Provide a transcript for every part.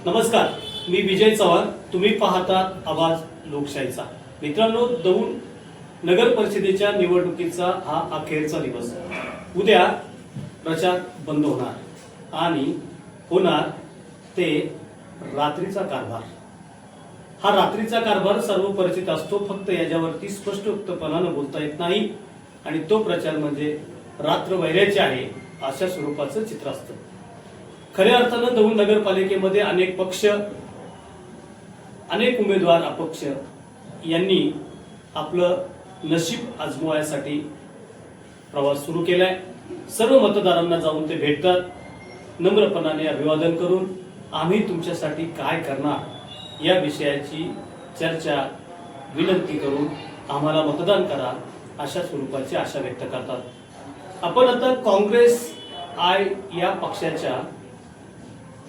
नमस्कार, मी विजय चव्हाण. तुम्ही पाहतात आवाज लोकशाहीचा. मित्रांनो, दौंड नगर परिषदेच्या निवडणुकीचा हा अखेरचा दिवस. उद्या प्रचार बंद होणार आणि होणार ते रात्रीचा कारभार. हा रात्रीचा कारभार सर्व परिचित असतो, फक्त याच्यावरती स्पष्टपणानं बोलता येत नाही आणि तो प्रचार म्हणजे रात्र वैऱ्याचे आहे अशा स्वरूपाचं चित्र असतं. खऱ्या अर्थानं दौंड नगरपालिकेमध्ये अनेक पक्ष, अनेक उमेदवार अपक्ष यांनी आपलं नशीब आजमावण्यासाठी प्रवास सुरू केलाय. सर्व मतदारांना जाऊन ते भेटतात, नम्रपणाने अभिवादन करून आम्ही तुमच्यासाठी काय करणार या विषयाची चर्चा, विनंती करून आम्हाला मतदान करा अशा स्वरूपाची आशा व्यक्त करतात. आपण आता काँग्रेस आय या पक्षाच्या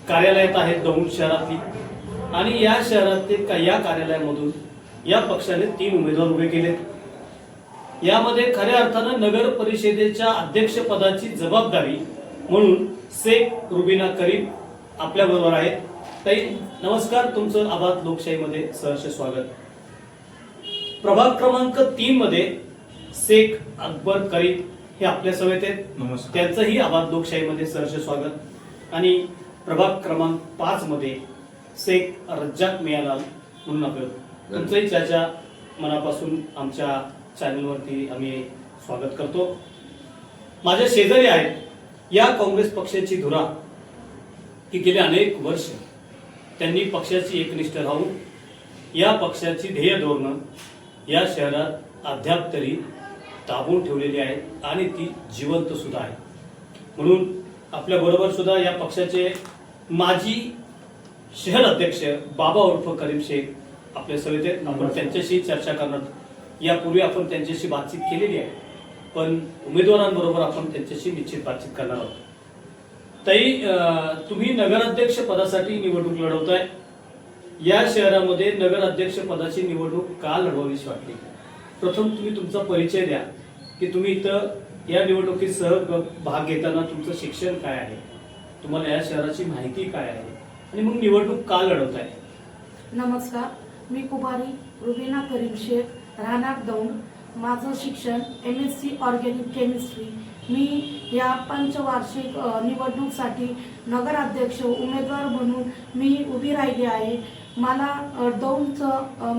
कार्यालयात आहेत दौंड शहरातली, आणि या शहरातील या कार्यालयामधून या पक्षाने 3 उमेदवार उभे केलेत. यामध्ये खऱ्या अर्थानं नगर परिषदेच्या अध्यक्षपदाची जबाबदारी म्हणून शेख रुबीना करीम आपल्या बरोबर आहेत. ताई नमस्कार, तुमचं आवाज लोकशाहीमध्ये सहर्ष स्वागत. प्रभाग क्रमांक 3 मध्ये शेख अकबर करीम हे आपल्या समेत आहेत. नमस्कार. त्यांचंही आवाज लोकशाहीमध्ये सहर्ष स्वागत. आणि प्रभाग क्रमांक 5 मध्ये शेख रज्जाक मियालाल म्हणून आपलं तुमचंही त्याच्या मनापासून आमच्या चॅनलवरती आम्ही स्वागत करतो. माझ्या शेजारी आहेत या काँग्रेस पक्षाची धुरा की गेले अनेक वर्ष त्यांनी पक्षाची एकनिष्ठ राहून या पक्षाची ध्येय धोरणं या शहरात अद्याप तरी दाबून ठेवलेली आहेत आणि ती जिवंत सुद्धा आहे. म्हणून आपल्या बरोबर सुद्धा या पक्षाचे माजी शहर अध्यक्ष बाबा उर्फ करीम शेख आपल्या सभेत. आपण त्यांच्याशी चर्चा करणार. यापूर्वी आपण त्यांच्याशी बातचीत केलेली आहे, पण उमेदवारांबरोबर आपण त्यांच्याशी निश्चित बातचीत करणार आहोत. ताई, तुम्ही नगराध्यक्ष पदासाठी निवडणूक लढवताय. या शहरामध्ये नगराध्यक्ष पदाची निवडणूक का लढवावीशी वाटली? प्रथम तुम्ही तुमचा परिचय द्या की तुम्ही इथं या निवडणुकीत भाग घेताना तुमचं शिक्षण काय आहे, तुम्हाला या शहराची माहिती काय आहे, आणि मग निवडणूक का लढवताय? नमस्कार, मी कुमारी रुबीना करीम शेख, राहणार दौंड. माझं शिक्षण MSc ऑर्गॅनिक केमिस्ट्री. मी या पंचवार्षिक निवडणूकसाठी नगराध्यक्ष उमेदवार म्हणून मी उभी राहिली आहे. मला दौंडचं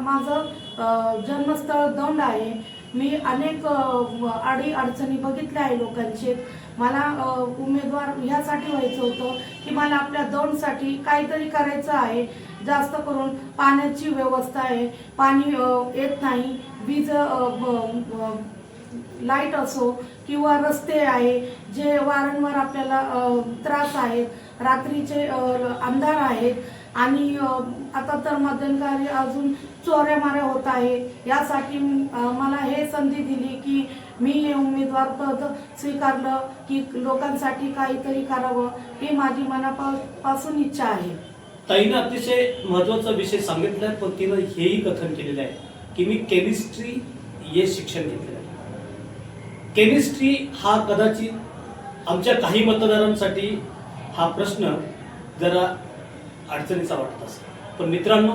माझं जन्मस्थळ दौंड आहे. मी अनेक अडी अडचणी बघितल्या आहे लोकांचे. मला उमेदवार ह्यासाठी व्हायचं होतं की मला आपल्या दौंडसाठी काहीतरी करायचं आहे. जास्त करून पाण्याची व्यवस्था आहे, पाणी येत नाही, वीज लाईट असो किंवा रस्ते आहे जे वारंवार आपल्याला त्रास आहेत, रात्रीचे अंधार आहेत, आणि आता तर मध्यंतरी अजून चोऱ्या माऱ्या होत आहे. यासाठी मला हे संधी दिली की मी हे उमेदवार पद स्वीकारलं की लोकांसाठी काहीतरी करावं, ही माझी मनापासून इच्छा आहे. ताईनं अतिशय महत्वाचा विषय सांगितलाय, पण तिनं हेही कथन केलेलं आहे की मी केमिस्ट्री हे शिक्षण घेतलेलं आहे. केमिस्ट्री हा कदाचित आमच्या काही मतदारांसाठी हा प्रश्न जरा अडचणीचा वाटत असेल, पण मित्रांनो,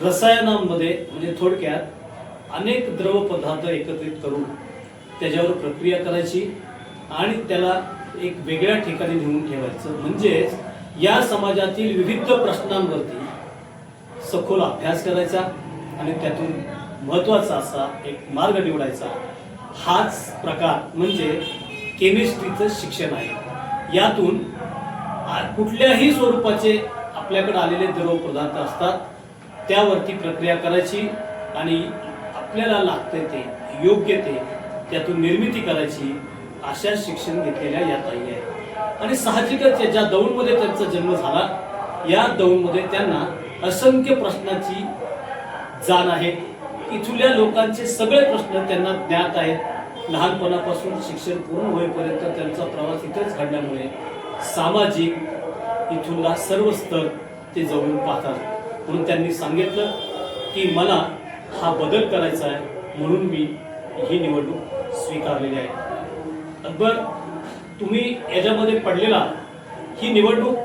रसायनांमध्ये म्हणजे थोडक्यात अनेक द्रव पदार्थ एकत्रित करून त्याच्यावर प्रक्रिया करायची आणि त्याला एक वेगळ्या ठिकाणी नेऊन ठेवायचं, म्हणजे या समाजातील विविध प्रश्नांवरती सखोल अभ्यास करायचा आणि त्यातून महत्वाचा असा एक मार्ग निवडायचा. हाच प्रकार म्हणजे केमिस्ट्रीचं शिक्षण आहे. यातून कुठल्याही स्वरूपाचे आपल्याकडे आलेले द्रव पदार्थ असतात, त्यावरती प्रक्रिया करायची आणि आपल्याला लागते ते योग्य ते त्यातून निर्मिती करायची. अशा शिक्षण घेतलेल्या या ताई आहेत. आणि साहजिकच ज्या दौंडमध्ये त्यांचा जन्म झाला, या दौंडमध्ये त्यांना असंख्य प्रश्नाची जाण आहे. इथल्या लोकांचे सगळे प्रश्न त्यांना ज्ञात आहेत. लहानपणापासून शिक्षण पूर्ण होईपर्यंत त्यांचा प्रवास इथेच घडल्यामुळे सामाजिक इथूनला सर्व स्तर ते जवळून पाहतात. म्हणून त्यांनी सांगितलं की मला हा बदल करायचा आहे, म्हणून मी ही निवडणूक स्वीकारलेली आहे. अकबर, तुम्ही याच्यामध्ये पडलेला ही निवडणूक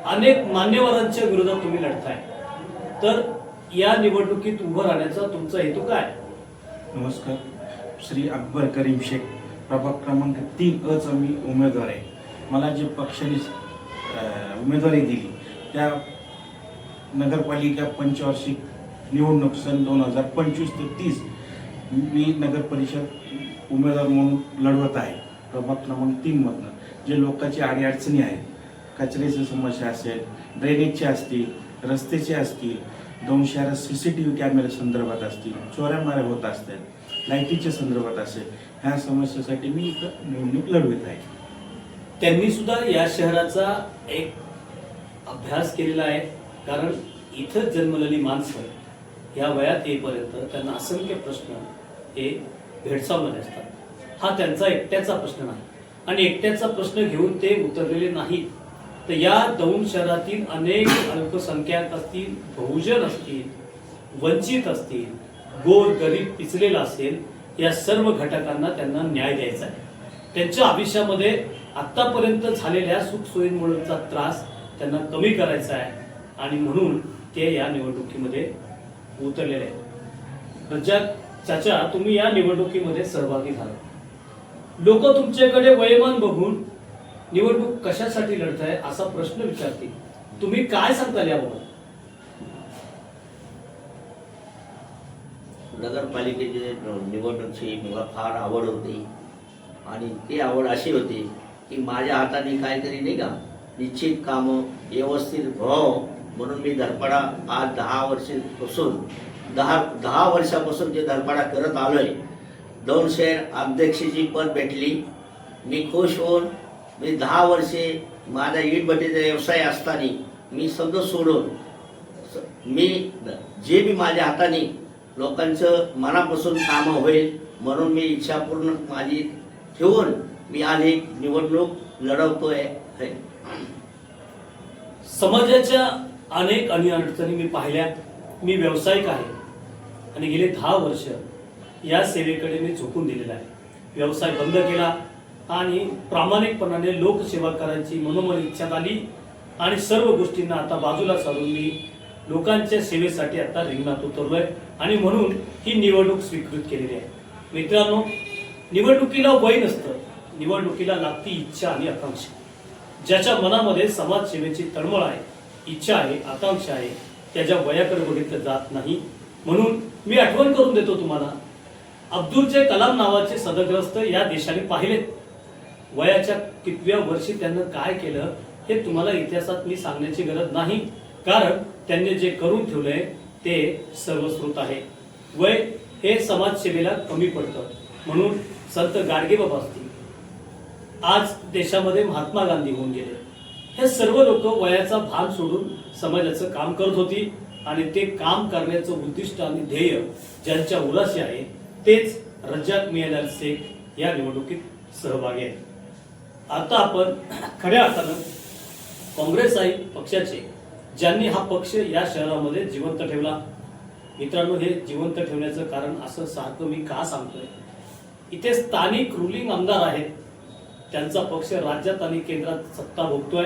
अनेक मान्यवरांच्या विरोधात तुम्ही लढताय, तर या निवडणुकीत उभं राहण्याचा तुमचा हेतू काय? नमस्कार. श्री अकबर करीम शेख, प्रभाग क्रमांक 3 मी उमेदवार आहे. मला जे पक्षाने उमेदवारी दिली त्या नगरपालिका पंचवार्षिक निवडणूक सन 2025 ते 30 मी नगर परिषद उमेदवार म्हणून लढवत आहे. प्रभाग क्रमांक 3 मधनं जे लोकांची अडीअडचणी आहेत, कचऱ्याची समस्या असेल, ड्रेनेजचे असतील, रस्त्याचे असतील, 2 शहरात CCTV कॅमेरा संदर्भात असतील, चोऱ्यामाऱ्या होत असतील, लाईटीच्या संदर्भात असेल, ह्या समस्येसाठी मी इथं निवडणूक लढवित आहे. त्यांनी सुद्धा या शहराचा एक अभ्यास केलेला आहे, कारण इथं जन्मलेली माणसं या वयात येईपर्यंत त्यांना असंख्य प्रश्न हे भेडसावणारे असतात. हा त्यांचा एकट्याचा प्रश्न नाही आणि एकट्याचा प्रश्न घेऊन ते उतरलेले नाहीत, तर या दौंड शहरातील अनेक अल्पसंख्याक असतील, बहुजन असतील, वंचित असतील, गोर गरीब पिचलेला असेल, या सर्व घटकांना त्यांना न्याय द्यायचा आहे. त्यांच्या आयुष्यामध्ये आतापर्यंत झालेल्या सुखसोयींमुळेचा त्रास त्यांना कमी करायचा आहे आणि म्हणून ते या निवडणुकीमध्ये उतरलेले आहेत. रज्जाक चाचा, तुम्ही या निवडणुकीमध्ये सहभागी झाला. लोक तुमच्याकडे वयोमान बघून निवडणूक कशासाठी लढताय असा प्रश्न विचारतील. तुम्ही काय सांगताल याबाबत? नगरपालिकेची निवडणुकीची मला फार आवड होती आणि ती आवड अशी होती की माझ्या हाताने काहीतरी नाही का निश्चित कामं व्यवस्थित व्हावं म्हणून मी धडपडा आज 10 वर्षापासून जे धडपडा करत आलोय. 2 शहर अध्यक्षाची पद भेटली. मी खुश होऊन मी 10 वर्षे माझा इटभट्टीचा व्यवसाय असताना मी सगळं सोडून मी जे मी माझ्या हाताने लोकांचं मनापासून कामं होईल म्हणून मी इच्छा पूर्ण माझी ठेवून मी आज एक निवडणूक लढवतोय. समाजाच्या अनेक अडचणी मी पाहिल्या. मी व्यावसायिक आहे आणि गेले 10 वर्ष या सेवेकडे मी झोकून दिलेला आहे. व्यवसाय बंद केला आणि प्रामाणिकपणाने लोकसेवा करायची मनोमन इच्छा झाली आणि सर्व गोष्टींना आता बाजूला सारून मी लोकांच्या सेवेसाठी आता रिंगणात उतरलोय आणि म्हणून ही निवडणूक स्वीकृत केलेली आहे. मित्रांनो, निवडणुकीला वय नसतं, निवडणुकीला लागती इच्छा आणि आकांक्षा. ज्याच्या मनामध्ये समाजसेवेची तळमळ आहे, इच्छा आहे, आकांक्षा आहे, त्याच्या वयाकडे बघितलं जात नाही. म्हणून मी आठवण करून देतो तुम्हाला, अब्दुल कलाम नावाचे सदग्रस्त या देशाने पाहिलेत. वयाच्या कितव्या वर्षी त्यांना काय केलं हे तुम्हाला इतिहासात मी सांगण्याची गरज नाही, कारण त्यांनी जे करून ठेवलंय ते सर्वश्रुत आहे. वय हे समाजसेवेला कमी पडतं. म्हणून संत गाडगेबाबा असतील, आज देशामध्ये महात्मा गांधी होऊन गेले, हे सर्व लोक वयाचा भान सोडून समाजाचं काम करत होती आणि ते काम करण्याचं उद्दिष्ट आणि ध्येय ज्यांच्या उराशी आहे तेच रज्जाक मियां शेख या निवडणुकीत सहभागी आहेत. आता आपण खऱ्या अर्थानं काँग्रेस आहे पक्षाचे, ज्यांनी हा पक्ष या शहरामध्ये जिवंत ठेवला. मित्रांनो, हे जिवंत ठेवण्याचं कारण असं सारखं मी का सांगतोय, इथे स्थानिक रुलिंग आमदार आहेत, त्यांचा पक्ष राज्यात आणि केंद्रात सत्ता भोगतोय,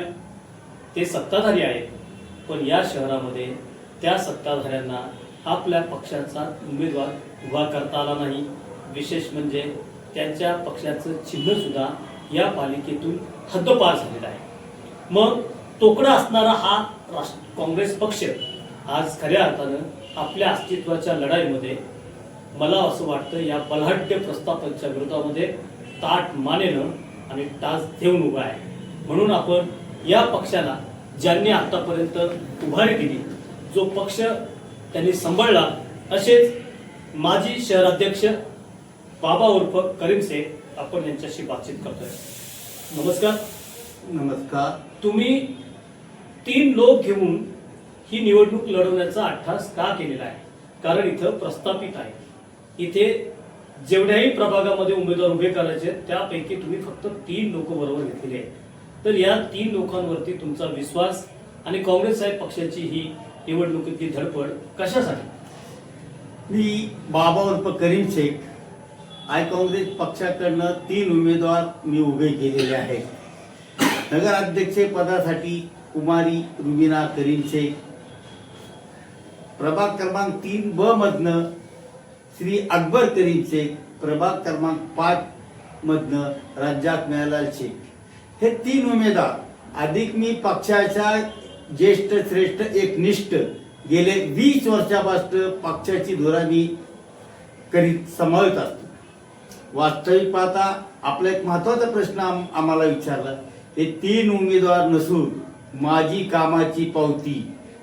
ते सत्ताधारी आहेत, पण या शहरामध्ये त्या सत्ताधाऱ्यांना आपल्या पक्षाचा उमेदवार उभा करता आला नाही. विशेष म्हणजे त्यांच्या पक्षाचं चिन्ह सुद्धा या पालिकेतून हद्दपार झालेला आहे. मग तोकडा असणारा हा काँग्रेस पक्ष आज खऱ्या अर्थानं आपल्या अस्तित्वाच्या लढाईमध्ये मला असं वाटतं या बलाढ्य प्रस्थापनच्या विरोधामध्ये ताठ मानेनं आणि टाच देऊन उभा आहे. म्हणून आपण या पक्षाला ज्यांनी आतापर्यंत उभारी दिली, जो पक्ष त्यांनी सांभाळला, असेच माजी शहराध्यक्ष बाबा उर्फ करीम शेख आपण यांच्याशी बातचीत करतोय. नमस्कार. नमस्कार. तुम्ही 3 लोक घेऊन ही निवडणूक लढवण्याचा अट्टास का केलेला आहे? कारण इथं प्रस्थापित आहे, इथे जेवढ्याही प्रभागामध्ये उमेदवार उभे करायचे त्यापैकी तुम्ही फक्त 3 लोक बरोबर घेतलेले आहेत. तर या 3 लोकांवरती तुमचा विश्वास आणि काँग्रेस साहेब पक्षाची ही निवडणुकीतली धडपड कशासाठी? मी बाबा उर्फ करीम शेख काँग्रेस पक्षाकडनं 3 उमेदवार मी उभे केलेले आहेत. नगराध्यक्ष पदासाठी कुमारी रुबीना करीम शेख, प्रभाग क्रमांक 3B मधनं श्री अकबर करीम शेख, प्रभाग क्रमांक 5 मधनं रज्जाक मेहलाल शेख, हे 3 उमेदवार अधिक मी पक्षाच्या ज्येष्ठ श्रेष्ठ एकनिष्ठ गेले 20 वर्षापासून पक्षाची धुरा मी करीत सांभाळत असतो. वास्तविक पाहता आपला एक महत्वाचा प्रश्न आम्हाला विचारला, हे 3 उमेदवार नसून माझी कामाची पावती,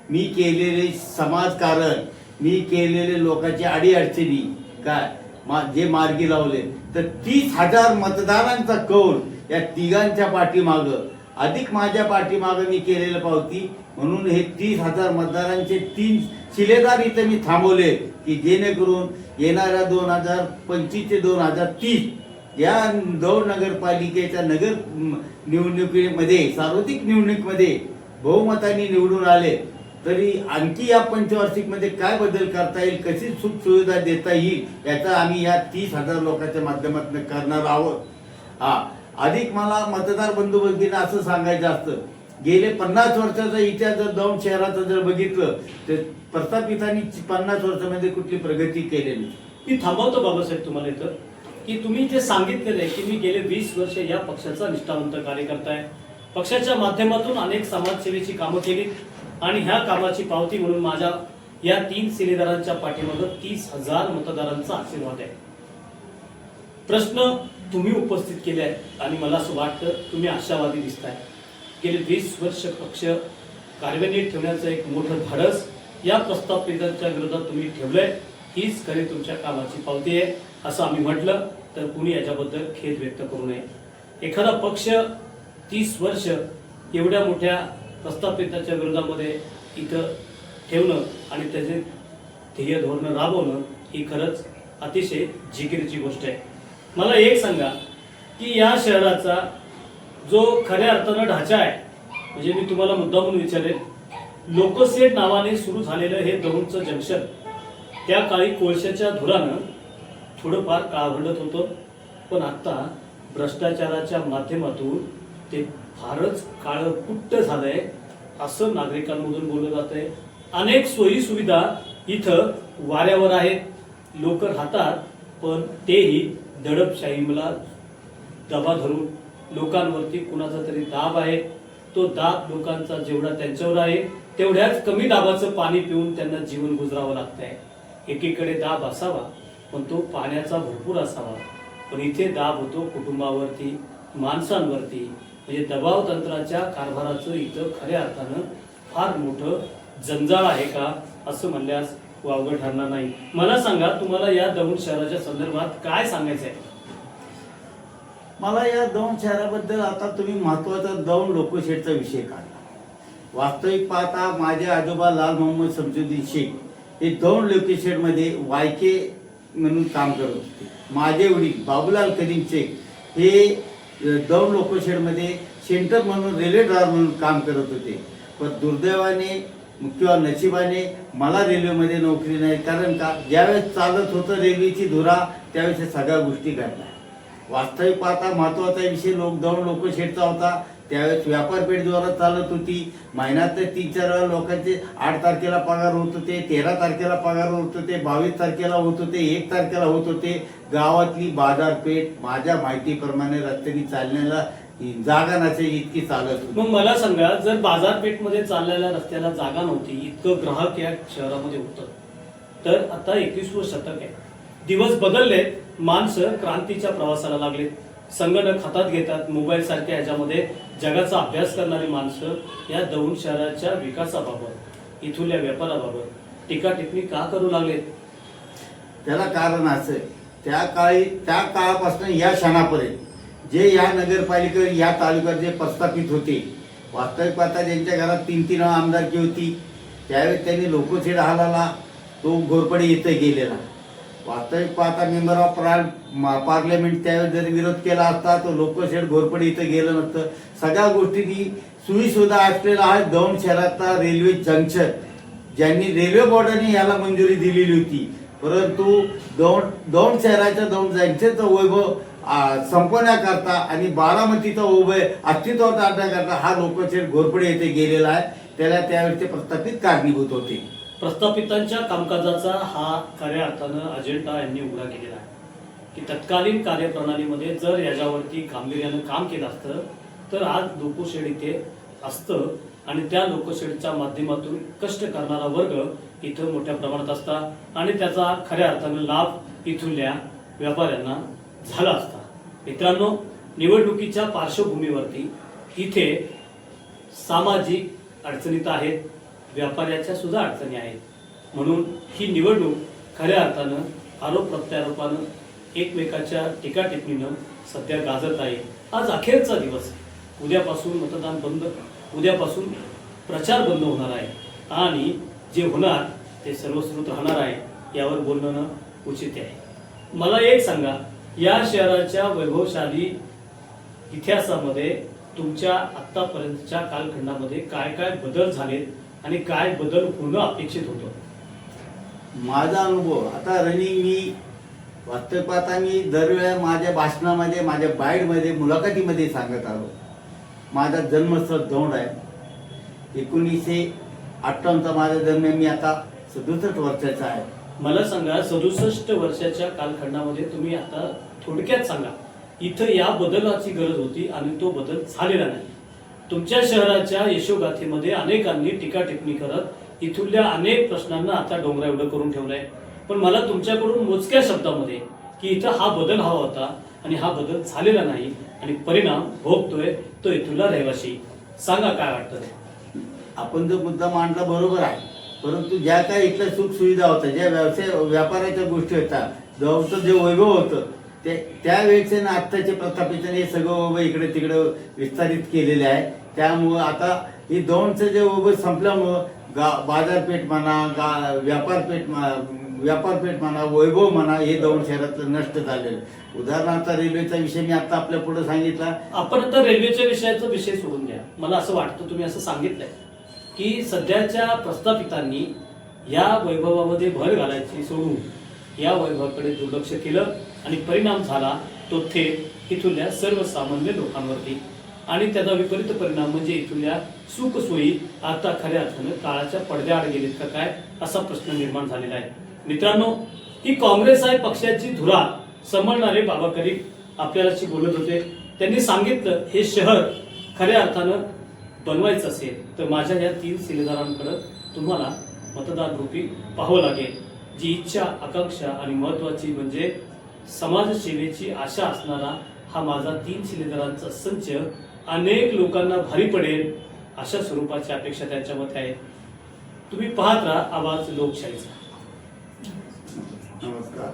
मी केलेले समाजकारण, मी केलेले लोकांची अडीअडचणी काय जे मार्गी लावले, तर 30,000 मतदारांचा कौल या तिघांच्या पाठीमाग अधिक माझ्या पाठीमाग मी केलेलं पावती, म्हणून हे 30,000 मतदारांचे 3 शिलेदार इथे मी थांबवले की जेणेकरून येणाऱ्या 2025 ते 2030 या दौंड नगरपालिकेच्या नगर निवडणुकीमध्ये सार्वत्रिक निवडणुकीमध्ये बहुमताने निवडून आले तरी आणखी या पंचवार्षिक मध्ये काय बदल करता येईल, कशी सुख सुविधा देता येईल याचा आम्ही या 30,000 लोकांच्या माध्यमातून करणार आहोत. अधिक मला मतदार बंधू भगिनींना असं सांगायचं असतं, गेले 50 वर्षाचा इतिहास जर दौंड शहराचा जर बघितलं तर प्रस्थापितांनी 50 वर्षामध्ये कुठली प्रगती केलेली. मी थांबवतो बाबासाहेब तुम्हाला इथं की तुम्ही जे सांगितलेलं आहे की मी गेले 20 वर्ष या पक्षाचा निष्ठावंत कार्यकर्ता आहे, पक्षाच्या माध्यमातून अनेक समाजसेवेची कामं केली आणि ह्या कामाची पावती म्हणून माझ्या या 3 शिलेदारांच्या पाठीमागे 30,000 मतदारांचा आशीर्वाद आहे. प्रश्न तुम्ही उपस्थित केले आहेत आणि मला असं वाटतं तुम्ही आशावादी दिसताय. गेले 20 वर्ष पक्ष कार्यान्वित ठेवण्याचं एक मोठं धाडस या प्रस्थापितांच्या विरोधात तुम्ही ठेवलंय, हीच खरी तुमच्या कामाची पावती आहे असं आम्ही म्हटलं तर कुणी याच्याबद्दल खेद व्यक्त करू नये. एखादा पक्ष 30 वर्ष एवढ्या मोठ्या प्रस्थापितांच्या विरोधामध्ये इथं ठेवणं आणि त्याचे ध्येय धोरणं राबवणं ही खरंच अतिशय जिकिरीची गोष्ट आहे. मला एक सांगा की या शहराचा जो खऱ्या अर्थानं ढाचा आहे, म्हणजे मी तुम्हाला मुद्दा म्हणून विचारेल, लोकसेठ नावाने सुरू झालेलं हे दौंडचं जंक्शन त्या काळी कोळशाच्या धुरानं थोडंफार काळभंडत होतं, पण आता भ्रष्टाचाराच्या माध्यमातून ते फारच काळकुट्ट झालंय असं नागरिकांमधून बोललं जातंय. अनेक सोयी सुविधा इथं वाऱ्यावर आहेत, लोक राहतात, पण तेही दडपशाहीला दबा धरून लोकांवरती कुणाचा तरी दाब आहे, तो दाब लोकांचा जेवढा त्यांच्यावर आहे तेवढ्याच कमी दाबाचं पाणी पिऊन त्यांना जीवन गुजरावं लागतंय. एकीकडे दाब असावा पण तो पाण्याचा भरपूर असावा, पण इथे दाब होतो कुटुंबावरती, माणसांवरती, म्हणजे दबाव तंत्राच्या कारभाराचं इथं खऱ्या अर्थानं फार मोठं जंजाळ आहे का असं म्हणल्यास वावगं ठरणार नाही. मला सांगा तुम्हाला या दौंड शहराच्या संदर्भात काय सांगायचं आहे? मला या दौंड शहराबद्दल आता तुम्ही महत्वाचा दौंड लोकशेठचा विषय काढला. वास्तविक पाहता माझे आजोबा लाल मोहम्मद शमसुद्दीन शेख हे दौंड लोकशेठमध्ये वायके म्हणून काम करत होते. माझे वडील बाबूलाल करीम शेख हे दौंड लोकशेठमध्ये सेंटर म्हणून रेल्वे ड्रायव्हर म्हणून काम करत होते. पण दुर्दैवाने किंवा नशिबाने मला रेल्वेमध्ये नोकरी नाही, कारण का ज्यावेळेस चालत होतं रेल्वेची धुरा त्यावेळेस या सगळ्या गोष्टी घडल्या. वास्तविक पाहता महत्वाचा विषय दौंड लोकशेठचा होता. त्यावेळेस व्यापार पेठ जोरात चालत होती. महिन्यात 3-4 वेळा लोकांचे 8 तारखेला पगार होत होते, 13 तारखेला पगार होत होते, 22 तारखेला होत होते, 1 तारखेला होत होते. गावातली बाजारपेठ माझ्या माहितीप्रमाणे रस्त्याने चालण्याला जागा नसे इतकी चालत होती. मग मला सांगा, जर बाजारपेठमध्ये चाललेल्या रस्त्याला जागा नव्हती, इतकं ग्राहक या शहरामध्ये होतं, तर आता 21वं शतक आहे, दिवस बदललेत, माणसं क्रांतीच्या प्रवासाला लागलेत, संगणक हातात घेतात, मोबाईल सारख्या ह्याच्यामध्ये जगाचा अभ्यास करणारी माणसं या दौंड शहराच्या विकासाबाबत, इथल्या व्यापाराबाबत टीका टिप्पणी का करू लागलेत? त्याला कारण असं, त्या काळापासून या क्षणापर्यंत जे या नगरपालिकेवर या तालुक्यात जे प्रस्थापित होते, वास्तविक पाहता ज्यांच्या घरात 3-3 आमदारकी होती, त्यावेळेस त्यांनी लोकशेठ हालाला तो घोरपडे इथे गेलेला. वास्तविक पाहता मेंबर ऑफ पार्लमेंट त्यावेळेस जर विरोध केला असता तो लोकशेठ घोरपडे इथे गेलं नसतं. सगळ्या गोष्टींनी सुविधा असलेला हा दौंड शहरातला रेल्वे जंक्शन, ज्यांनी रेल्वे बोर्डाने याला मंजुरी दिलेली होती, परंतु दौंड शहराच्या दौंड जंक्शनचं वैभव संपवण्याकरता आणि बारामतीचा उभय अस्तित्वात आणण्याकरता हा लोकशाहीर घोरपडे येथे गेलेला आहे. त्याला त्यावेळी ते प्रस्थापित कारणीभूत होते. प्रस्थापितांच्या कामकाजाचा हा खऱ्या अर्थानं अजेंडा यांनी उघडा केलेला आहे की तत्कालीन कार्यप्रणालीमध्ये जर याच्यावरती गांभीर्यानं काम केलं असतं तर आज लोकशाहीर इथे असतं आणि त्या लोकशाहीच्या माध्यमातून कष्ट करणारा वर्ग इथं मोठ्या प्रमाणात असता आणि त्याचा खऱ्या अर्थानं लाभ इथल्या व्यापाऱ्यांना झाला असता. मित्रांनो, निवडणुकीच्या पार्श्वभूमीवरती इथे सामाजिक अडचणी तर आहेत, व्यापाऱ्याच्या सुद्धा अडचणी आहेत. म्हणून ही निवडणूक खऱ्या अर्थानं आरोप प्रत्यारोपानं एकमेकाच्या टीका टिप्पणीनं सध्या गाजत आहे. आज अखेरचा दिवस, उद्यापासून मतदान बंद, उद्यापासून प्रचार बंद होणार आहे आणि जे होणार ते सर्वश्रुत राहणार आहे यावर बोलणं उचित आहे. मला एक सांगा, या शहराच्या वैभवशाली इतिहासामध्ये तुमच्या आतापर्यंतच्या कालखंडामध्ये काय काय बदल झालेत आणि काय बदल होणं अपेक्षित होतं? माझा अनुभव आता रनिंग मी वास्तविक पाहता मी दरवेळेला माझ्या भाषणामध्ये, माझ्या बाईटमध्ये, मुलाखतीमध्ये सांगत आलो. माझा जन्मस्थळ दौंड आहे. 1958चा माझा जन्म, मी आता 67 वर्षाचा आहे. मला सांगा, 67 वर्षाच्या कालखंडामध्ये तुम्ही आता थोडक्यात सांगा, इथं या बदलाची गरज होती आणि तो बदल झालेला नाही. तुमच्या शहराच्या यशोगाथेमध्ये अनेकांनी टीका टिप्पणी करत इथल्या अनेक प्रश्नांना आता डोंगरा एवढं करून ठेवलंय. पण मला तुमच्याकडून मोजक्या शब्दामध्ये की इथं हा बदल हवा होता आणि हा बदल झालेला नाही आणि परिणाम भोगतोय तो इथला रहिवासी. सांगा काय वाटतं? आपण जो मुद्दा मांडला बरोबर आहे, परंतु ज्या काही इथल्या सुख सुविधा होत्या, ज्या व्यवसाय व्यापाराच्या गोष्टी होत्या, जवळचं जे वैभव होतं ते त्यावेळेचे ना आत्ताचे प्रस्थापितांनी हे सगळं वैभव इकडे तिकडे विस्तारित केलेले आहे. त्यामुळं आता ही दौंडचं जे वैभव संपल्यामुळं बाजारपेठ म्हणा, व्यापारपेठ म्हणा, वैभव म्हणा, हे दौंड शहरातलं नष्ट झालेलं. उदाहरणार्थ रेल्वेचा विषय मी आता आपल्या पुढे सांगितला. आपण आता रेल्वेच्या विषयाचा विषय सोडून घ्या. मला असं वाटतं तुम्ही असं सांगितलंय की सध्याच्या प्रस्थापितांनी या वैभवामध्ये भर घालायची सोडून या वैभवाकडे दुर्लक्ष केलं आणि परिणाम झाला तो थेट इथल्या सर्वसामान्य लोकांवरती आणि त्याचा विपरीत परिणाम म्हणजे इथल्या सुखसोयी आता खऱ्या अर्थानं काळाच्या पडद्याआड गेलेत का काय असा प्रश्न निर्माण झालेला आहे. मित्रांनो, ही काँग्रेस आहे पक्षाची धुरा समजणारे बाबा करीम आपल्याशी बोलत होते. त्यांनी सांगितलं हे शहर खऱ्या अर्थानं बनवायचं असेल तर माझ्या या 3 शिलेदारांकडे तुम्हाला मतदान रूपी पाहावं लागेल. जी इच्छा, आकांक्षा आणि महत्वाची म्हणजे समाजसेवेची आशा असणारा हा माझा 3 शिलेदारांचा संच अनेक लोकांना भारी पडेल अशा स्वरूपाची अपेक्षा त्यांच्यामध्ये आहे. तुम्ही पाहत राहा आवाज लोकशाहीचा. नमस्कार.